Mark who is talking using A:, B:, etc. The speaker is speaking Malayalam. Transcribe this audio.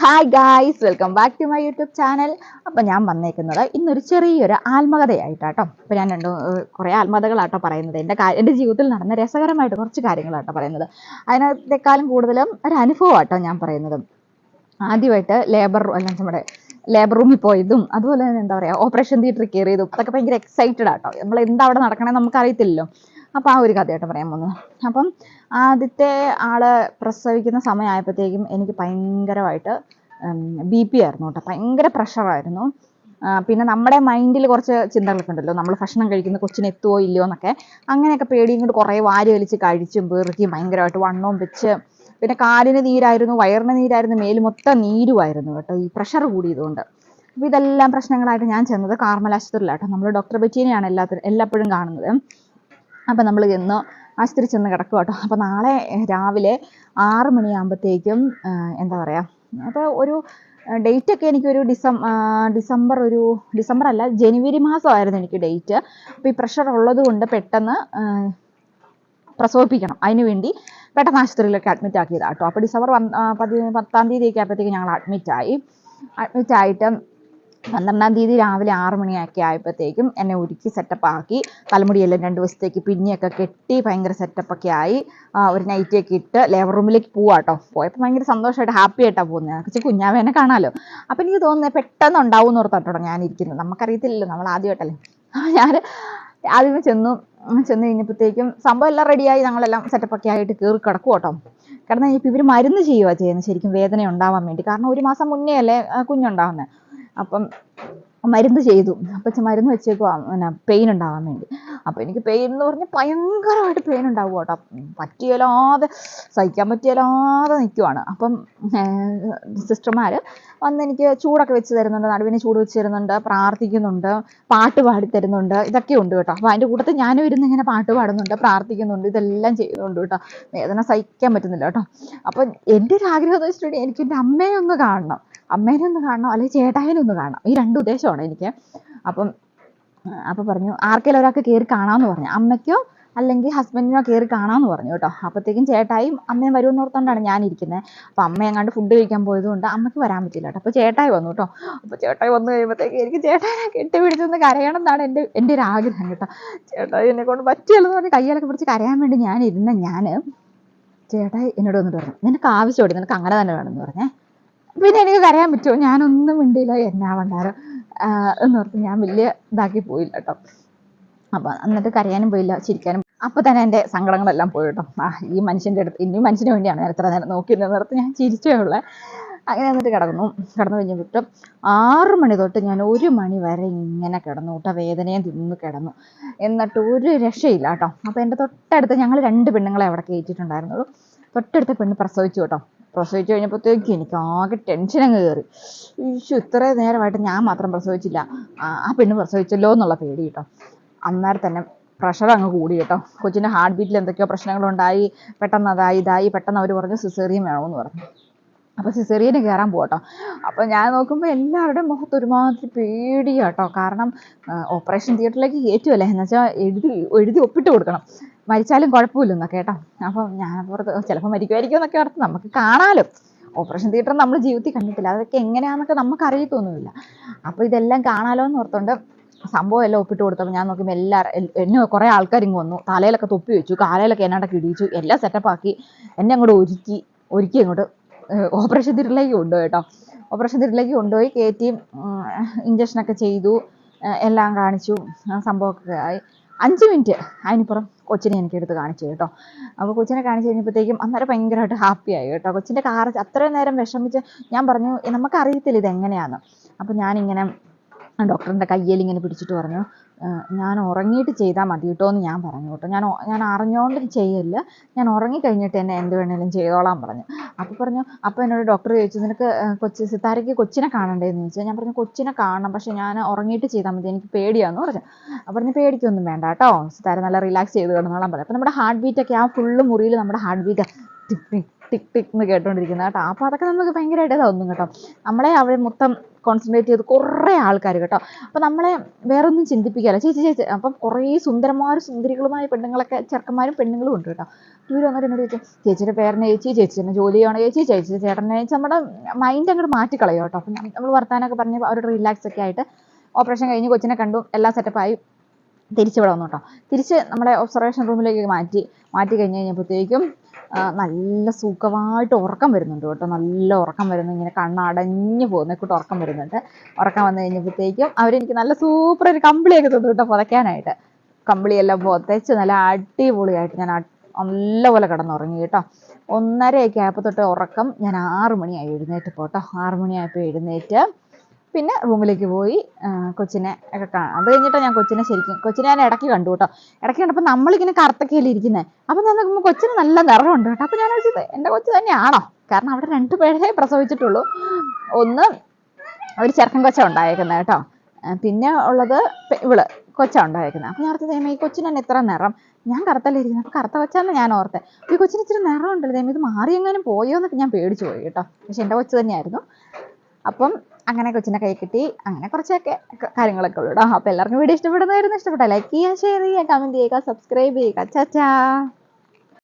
A: Hi guys, welcome back to my YouTube channel. അപ്പോൾ ഞാൻ വന്നേക്കുന്നത് ഇന്നൊരു ചെറിയൊരു ആത്മകഥയായിട്ടാട്ടോ. അപ്പോൾ ഞാൻ കുറേ ആത്മകഥകളാട്ടോ പറയുന്നത്. എൻ്റെ ജീവിതത്തിൽ നടന്ന രസകരമായിട്ട് കുറച്ച് കാര്യങ്ങളാട്ടോ പറയുന്നത്. അതിനകത്തെക്കാളും കൂടുതലും ഒരു അനുഭവമാട്ടോ ഞാൻ പറയുന്നത്. ആദ്യമായിട്ട് നമ്മുടെ ലേബർ റൂമിൽ പോയതും അതുപോലെ തന്നെ എന്താ പറയുക, ഓപ്പറേഷൻ തിയേറ്ററിൽ കയറിയതും അതൊക്കെ ഭയങ്കര എക്സൈറ്റഡ് ആട്ടോ. നമ്മൾ എന്താ അവിടെ നടക്കണമെന്ന് നമുക്കറിയത്തില്ലല്ലോ. അപ്പോൾ ആ ഒരു കഥയായിട്ട് പറയാൻ പോകുന്നത്. അപ്പം ആദ്യത്തെ ആള് പ്രസവിക്കുന്ന സമയമായപ്പോഴത്തേക്കും എനിക്ക് ഭയങ്കരമായിട്ട് BP ആയിരുന്നു കേട്ടോ. ഭയങ്കര പ്രഷറായിരുന്നു. പിന്നെ നമ്മുടെ മൈൻഡിൽ കുറച്ച് ചിന്തകളൊക്കെ ഉണ്ടല്ലോ, നമ്മൾ ഭക്ഷണം കഴിക്കുന്ന കൊച്ചിന് എത്തുമോ ഇല്ലയോ എന്നൊക്കെ. അങ്ങനെയൊക്കെ പേടിയും കൊണ്ട് കുറേ വാരി വലിച്ച് കഴിച്ചും പെറുക്കിയും ഭയങ്കരമായിട്ട് വണ്ണവും വെച്ച്, പിന്നെ കാലിന് നീരായിരുന്നു, വയറിന് നീരായിരുന്നു, മേല് മൊത്തം നീരുമായിരുന്നു കേട്ടോ, ഈ പ്രഷർ കൂടിയതുകൊണ്ട്. അപ്പോൾ ഇതെല്ലാം പ്രശ്നങ്ങളായിട്ട് ഞാൻ ചെന്നത് കാർമൽ ആശുപത്രിയിലാട്ടോ. നമ്മൾ ഡോക്ടർ ബെറ്റീനെയാണ് എല്ലാപ്പോഴും കാണുന്നത്. അപ്പം നമ്മൾ ആശുപത്രി ചെന്ന് കിടക്കും കേട്ടോ. അപ്പോൾ നാളെ രാവിലെ 6 മണിയാകുമ്പോഴത്തേക്കും എന്താ പറയുക, അപ്പോൾ ഒരു ഡേറ്റൊക്കെ എനിക്കൊരു ഡിസംബർ അല്ല, ജനുവരി മാസമായിരുന്നു എനിക്ക് ഡേറ്റ്. അപ്പോൾ ഈ പ്രഷർ ഉള്ളത് കൊണ്ട് പെട്ടെന്ന് പ്രസവിപ്പിക്കണം, അതിന് വേണ്ടി പെട്ടെന്ന് ആശുപത്രിയിലൊക്കെ അഡ്മിറ്റ് ആക്കിയതാണ് കേട്ടോ. അപ്പോൾ ഡിസംബർ 10-ാം തീയതിയൊക്കെ ആയപ്പോഴത്തേക്ക് ഞങ്ങൾ അഡ്മിറ്റായിട്ട് 12-ാം തീയതി രാവിലെ 6 മണിയൊക്കെ ആയപ്പോഴത്തേക്കും എന്നെ ഒരുക്കി സെറ്റപ്പ് ആക്കി, തലമുടിയെല്ലാം 2 വശത്തേക്ക് പിന്നിയൊക്കെ കെട്ടി ഭയങ്കര സെറ്റപ്പൊക്കെ ആയി, ഒരു നൈറ്റിയൊക്കെ ഇട്ട് ലേബർ റൂമിലേക്ക് പോവാട്ടോ. പോയപ്പോൾ ഭയങ്കര സന്തോഷമായിട്ട് ഹാപ്പി ആയിട്ടാണ് പോകുന്നത്. എനിക്ക് കുഞ്ഞാവേനെ കാണാമല്ലോ. അപ്പം എനിക്ക് തോന്നുന്നത് പെട്ടെന്ന് ഉണ്ടാവും എന്ന് ഓർത്താട്ടോ ഞാനിരിക്കുന്നത്. നമുക്കറിയത്തില്ലല്ലോ, നമ്മൾ ആദ്യമായിട്ടല്ലേ. ഞാൻ ആദ്യമേ ചെന്ന് കഴിഞ്ഞപ്പോഴത്തേക്കും സംഭവം എല്ലാം റെഡിയായി, ഞങ്ങളെല്ലാം സെറ്റപ്പൊക്കെ ആയിട്ട് കയറി കിടക്കും കേട്ടോ. കിടന്ന് കഴിഞ്ഞപ്പോൾ ഇവർ മരുന്ന് ചെയ്യുക ചെയ്യുന്നത്, ശരിക്കും വേദന ഉണ്ടാവാൻ വേണ്ടി. കാരണം 1 മാസം മുന്നേ അല്ലേ കുഞ്ഞുണ്ടാവുന്നത്. അപ്പം മരുന്ന് ചെയ്തു. അപ്പം മരുന്ന് വെച്ചേക്കുക പെയിൻ ഉണ്ടാവാൻ വേണ്ടി. അപ്പോൾ എനിക്ക് പെയിൻ എന്ന് പറഞ്ഞാൽ ഭയങ്കരമായിട്ട് പെയിൻ ഉണ്ടാവും കേട്ടോ. സഹിക്കാൻ പറ്റിയല്ലാതെ നിൽക്കുവാണ്. അപ്പം സിസ്റ്റർമാർ വന്ന് എനിക്ക് ചൂടൊക്കെ വെച്ച് തരുന്നുണ്ട്, നടുവിന് ചൂട് വെച്ച് തരുന്നുണ്ട്, പ്രാർത്ഥിക്കുന്നുണ്ട്, പാട്ട് പാടി തരുന്നുണ്ട്. ഇതൊക്കെ ഉണ്ട് കേട്ടോ. അപ്പോൾ അതിൻ്റെ കൂട്ടത്തിൽ ഞാനും ഇരുന്ന് ഇങ്ങനെ പാട്ട് പാടുന്നുണ്ട്, പ്രാർത്ഥിക്കുന്നുണ്ട്, ഇതെല്ലാം ചെയ്യുന്നുണ്ട് കേട്ടോ. വേദന സഹിക്കാൻ പറ്റുന്നില്ല കേട്ടോ. അപ്പം എൻ്റെ ഒരു ആഗ്രഹം എന്ന് വെച്ചിട്ടുണ്ടെങ്കിൽ എനിക്ക് എൻ്റെ അമ്മേനെ ഒന്ന് കാണണം, അല്ലെങ്കിൽ ചേട്ടായിനെ ഒന്ന് കാണണം. ഈ 2 ഉദ്ദേശമാണ് എനിക്ക്. അപ്പം പറഞ്ഞു ആർക്കെങ്കിലും ഒരാൾക്ക് കയറി കാണാമെന്ന് പറഞ്ഞു, അമ്മയ്ക്കോ അല്ലെങ്കിൽ ഹസ്ബൻഡിനോ കയറി കാണാമെന്ന് പറഞ്ഞു കേട്ടോ. അപ്പോഴത്തേക്കും ചേട്ടായും അമ്മയും വരുമെന്ന് ഓർത്തുകൊണ്ടാണ് ഞാനിരിക്കുന്നത്. അപ്പോൾ അമ്മ എങ്ങാണ്ട് ഫുഡ് കഴിക്കാൻ പോയതുകൊണ്ട് അമ്മയ്ക്ക് വരാൻ പറ്റില്ല കേട്ടോ. അപ്പോൾ ചേട്ടായി വന്നു കേട്ടോ. അപ്പോൾ ചേട്ടായി വന്നു കഴിയുമ്പോഴത്തേക്ക് എനിക്ക് ചേട്ടായിനെ കെട്ടിപ്പിടിച്ചൊന്ന് കരയണം എന്നാണ് എൻ്റെ ഒരു ആഗ്രഹം കേട്ടോ. ചേട്ടായി എന്നെ കൊണ്ട് പറ്റിയല്ലെന്ന് പറഞ്ഞ് കയ്യിലൊക്കെ പിടിച്ച് കരയാൻ വേണ്ടി ഞാൻ ചേട്ടായി എന്നോട് വന്നിട്ട് പറഞ്ഞു, നിനക്ക് ആവശ്യമുണ്ട്, നിനക്ക് അങ്ങനെ തന്നെ വേണമെന്ന് പറഞ്ഞേ. പിന്നെ എനിക്ക് കരയാൻ പറ്റുമോ? ഞാനൊന്നും മിണ്ടിയില്ല, എന്നാവണ്ടാരോ എന്നോർത്ത് ഞാൻ വലിയ ഇതാക്കി പോയില്ല കേട്ടോ. അപ്പം എന്നിട്ട് കരയാനും പോയില്ല, ചിരിക്കാനും. അപ്പോൾ തന്നെ എൻ്റെ സങ്കടങ്ങളെല്ലാം പോയി കേട്ടോ. ഈ മനുഷ്യൻ്റെ അടുത്ത്, ഇനി മനുഷ്യന് വേണ്ടിയാണ് ഞാൻ എത്ര നേരം നോക്കിയിരുന്നത്, ഞാൻ ചിരിച്ചേ ഉള്ളേ. അങ്ങനെ എന്നിട്ട് കിടന്നു കഴിഞ്ഞിട്ട് 6 മണി തൊട്ട് ഞാൻ 1 മണി വരെ ഇങ്ങനെ കിടന്നു കേട്ടോ. വേദനയും തിന്ന് കിടന്നു. എന്നിട്ട് ഒരു രക്ഷയില്ല കേട്ടോ. അപ്പോൾ എൻ്റെ തൊട്ടടുത്ത് ഞങ്ങൾ 2 പെണ്ണുങ്ങളെ അവിടെ കയറ്റിയിട്ടുണ്ടായിരുന്നുള്ളൂ. തൊട്ടടുത്ത പെണ്ണ് പ്രസവിച്ചു കേട്ടോ. പ്രസവിച്ച് കഴിഞ്ഞപ്പോഴത്തേക്ക് എനിക്ക് ആകെ ടെൻഷൻ അങ്ങ് കയറി. ഇത്രയും നേരമായിട്ട് ഞാൻ മാത്രം പ്രസവിച്ചില്ല, ആ പെണ്ണ് പ്രസവിച്ചല്ലോ എന്നുള്ള പേടി കേട്ടോ. അന്നേരം തന്നെ പ്രഷർ അങ്ങ് കൂടി കേട്ടോ. കൊച്ചിൻ്റെ ഹാർട്ട് ബീറ്റിൽ എന്തൊക്കെയോ പ്രശ്നങ്ങളുണ്ടായി. പെട്ടെന്ന് പെട്ടെന്ന് അവർ പറഞ്ഞു സിസേറിയൻ വേണമെന്ന് പറഞ്ഞു. അപ്പോൾ സിസേറിയന് കയറാൻ പോകട്ടോ. അപ്പോൾ ഞാൻ നോക്കുമ്പോൾ എല്ലാവരുടെയും മുഖത്ത് ഒരുമാതിരി പേടിയാട്ടോ. കാരണം ഓപ്പറേഷൻ തിയേറ്ററിലേക്ക് കയറ്റുമല്ലേ, എന്നുവെച്ചാൽ എഴുതി ഒപ്പിട്ട് കൊടുക്കണം, മരിച്ചാലും കുഴപ്പമില്ലെന്നൊക്കെ കേട്ടോ. അപ്പം ഞാൻ പുറത്ത് ചിലപ്പോൾ മരിക്കുമായിരിക്കും എന്നൊക്കെ ഓർത്ത്, നമുക്ക് കാണാമല്ലോ. ഓപ്പറേഷൻ തിയേറ്റർ നമ്മൾ ജീവിതത്തിൽ കണ്ടിട്ടില്ല, അതൊക്കെ എങ്ങനെയാണെന്നൊക്കെ നമുക്ക് അറിയത്തൊന്നുമില്ല. അപ്പോൾ ഇതെല്ലാം കാണാമല്ലോ എന്ന് ഓർത്തുകൊണ്ട് സംഭവം എല്ലാം ഒപ്പിട്ട് കൊടുത്തപ്പോൾ ഞാൻ നോക്കുമ്പോൾ എന്നെ കുറേ ആൾക്കാർ ഇങ്ങ് വന്നു. തലയിലൊക്കെ തൊപ്പി വെച്ചു, കാലയിലൊക്കെ എന്നാണ്ടൊക്കെ ഇടിച്ചു, എല്ലാം സെറ്റപ്പാക്കി എന്നെ അങ്ങോട്ട് ഒരുക്കി അങ്ങോട്ട് ഓപ്പറേഷൻ തിയേറ്ററിലേക്ക് കൊണ്ടുപോയി കേട്ടോ. ഓപ്പറേഷൻ തിയേറ്ററിലേക്ക് കൊണ്ടുപോയി കയറ്റി ഇഞ്ചക്ഷനൊക്കെ ചെയ്തു, എല്ലാം കാണിച്ചു, സംഭവമൊക്കെ ആയി. 5 മിനിറ്റ് അതിനിപ്പുറം കൊച്ചിനെ എനിക്കെടുത്ത് കാണിച്ചു കേട്ടോ. അപ്പോൾ കൊച്ചിനെ കാണിച്ചു കഴിഞ്ഞപ്പോഴത്തേക്കും അന്നേരം ഭയങ്കരമായിട്ട് ഹാപ്പി ആയി കേട്ടോ. കൊച്ചിൻ്റെ അത്രയും നേരം വിഷമിച്ച് ഞാൻ പറഞ്ഞു നമുക്കറിയത്തില്ല ഇതെങ്ങനെയാണെന്ന്. അപ്പോൾ ഞാനിങ്ങനെ ഡോക്ടറിൻ്റെ കയ്യിൽ ഇങ്ങനെ പിടിച്ചിട്ട് പറഞ്ഞു, ഞാൻ ഉറങ്ങിയിട്ട് ചെയ്താൽ മതി കേട്ടോ എന്ന് ഞാൻ പറഞ്ഞു കേട്ടോ. ഞാൻ അറിഞ്ഞുകൊണ്ട് ചെയ്യല്ല, ഞാൻ ഉറങ്ങിക്കഴിഞ്ഞിട്ട് എന്നെ എന്ത് വേണേലും ചെയ്തോളാൻ പറഞ്ഞു. അപ്പോൾ എന്നോട് ഡോക്ടർ ചോദിച്ചു, നിനക്ക് സിത്താരയ്ക്ക് കൊച്ചിനെ കാണണ്ടേന്ന് ചോദിച്ചാൽ ഞാൻ പറഞ്ഞു കൊച്ചിനെ കാണണം, പക്ഷേ ഞാൻ ഉറങ്ങിയിട്ട് ചെയ്താൽ മതി, എനിക്ക് പേടിയാന്ന് പറഞ്ഞു. അപ്പോൾ പറഞ്ഞു പേടിക്കൊന്നും വേണ്ട കേട്ടോ, സിത്താര നല്ല റിലാക്സ് ചെയ്ത് കിടന്നോളാൻ പറഞ്ഞു. അപ്പോൾ നമ്മുടെ ഹാർട്ട് ബീറ്റൊക്കെ ആ ഫുള്ള് മുറിയിൽ നമ്മുടെ ഹാർട്ട് ബീറ്റ് ടിക് ടിക് ടിക് ടിക് എന്ന് കേട്ടോണ്ടിരിക്കുന്നത് കേട്ടോ. അപ്പോൾ അതൊക്കെ നമുക്ക് ഭയങ്കരമായിട്ട് തോന്നും കേട്ടോ. നമ്മളെ അവിടെ മൊത്തം കോൺസെൻട്രേറ്റ് ചെയ്ത് കുറേ ആൾക്കാർ കേട്ടോ. അപ്പോൾ നമ്മളെ വേറെ ഒന്നും ചിന്തിപ്പിക്കാല്ല. ചേച്ചി അപ്പം കുറേ സുന്ദരികളുമായ പെണ്ണുങ്ങളൊക്കെ ചെറുക്കന്മാരും പെണ്ണുങ്ങളും ഉണ്ട് കേട്ടോ. ഇവർ വന്നിട്ട് എന്നോട് ചോദിച്ചു, ചേച്ചിയുടെ പേരനെ ചേച്ചി എന്നെ ജോലി ചെയ്യണോ ചേച്ചി ചേട്ടനെ നമ്മുടെ മൈൻഡ് അങ്ങോട്ട് മാറ്റിക്കളയോ കേട്ടോ. അപ്പം നമ്മൾ വർത്താനൊക്കെ പറഞ്ഞ് അവരുടെ റിലാക്സ് ഒക്കെ ആയിട്ട് ഓപ്പറേഷൻ കഴിഞ്ഞ് കൊച്ചിനെ കണ്ടു, എല്ലാം സെറ്റപ്പായി തിരിച്ചിവിടെ വന്നു കേട്ടോ. തിരിച്ച് നമ്മുടെ ഒബ്സർവേഷൻ റൂമിലേക്ക് മാറ്റി കഴിഞ്ഞപ്പോഴത്തേക്കും നല്ല സുഖമായിട്ട് ഉറക്കം വരുന്നുണ്ട് കേട്ടോ. നല്ല ഉറക്കം വരുന്നു, ഇങ്ങനെ കണ്ണടഞ്ഞു പോകുന്നേക്കൂട്ട് ഉറക്കം വരുന്നുണ്ട്. ഉറക്കം വന്നു കഴിഞ്ഞപ്പോഴത്തേക്കും അവരെനിക്ക് നല്ല സൂപ്പർ ഒരു കമ്പിളിയൊക്കെ തന്നു കേട്ടോ പുതയ്ക്കാനായിട്ട്. കമ്പിളിയെല്ലാം പുതച്ച് നല്ല അടിപൊളിയായിട്ട് ഞാൻ നല്ലപോലെ കിടന്നുറങ്ങി കേട്ടോ. 1:30 ആയപ്പോൾ തൊട്ട് ഉറക്കം. ഞാൻ 6 മണിയായി എഴുന്നേറ്റ് പോട്ടോ. 6 മണിയായപ്പോൾ എഴുന്നേറ്റ് പിന്നെ റൂമിലേക്ക് പോയി കൊച്ചിനെ ഒക്കെ കാണാം. അത് കഴിഞ്ഞിട്ടാണ് ഞാൻ കൊച്ചിനെ ഞാൻ ഇടയ്ക്ക് കണ്ടു കേട്ടോ. ഇടയ്ക്ക് കണ്ടപ്പോൾ നമ്മളിങ്ങനെ കറുത്തൊക്കെയല്ലേ ഇരിക്കുന്നത്. അപ്പം ഞാൻ നോക്കുമ്പോൾ കൊച്ചിന് നല്ല നിറമുണ്ട് കേട്ടോ. അപ്പം ഞാൻ വെച്ചത് എൻ്റെ കൊച്ചു തന്നെയാണോ, കാരണം അവിടെ 2 പേരെ പ്രസവിച്ചിട്ടുള്ളൂ. ഒന്ന് ഒരു ചെറുക്കൻ കൊച്ച ഉണ്ടായേക്കുന്നത് കേട്ടോ, പിന്നെ ഉള്ളത് ഇവള് കൊച്ച ഉണ്ടായേക്കുന്നത്. അപ്പം ഞാൻ ഓർത്തത് ഈ കൊച്ചിന് തന്നെ ഇത്ര നിറം, ഞാൻ കറുത്തല്ലേ ഇരിക്കുന്നത്, അപ്പം കറുത്ത കൊച്ചാന്ന് ഞാൻ ഓർത്തെ. ഈ കൊച്ചിന് ഇച്ചിരി നിറം ഉണ്ടല്ലോ, ഇത് മാറിയെങ്ങാനും പോയോ എന്നൊക്കെ ഞാൻ പേടിച്ചു പോയി കേട്ടോ. പക്ഷെ എൻ്റെ കൊച്ചു തന്നെയായിരുന്നു. അപ്പം അങ്ങനെ കൊച്ചിനെ കൈ കിട്ടി, അങ്ങനെ കുറച്ചൊക്കെ കാര്യങ്ങളൊക്കെ ഉള്ളൂ കേട്ടോ. അപ്പോൾ എല്ലാവർക്കും വീഡിയോ ഇഷ്ടപ്പെട്ട ലൈക്ക് ചെയ്യുക, ഷെയർ ചെയ്യുക, കമൻറ്റ് ചെയ്യുക, സബ്സ്ക്രൈബ് ചെയ്യുക. ചാച്ചാ.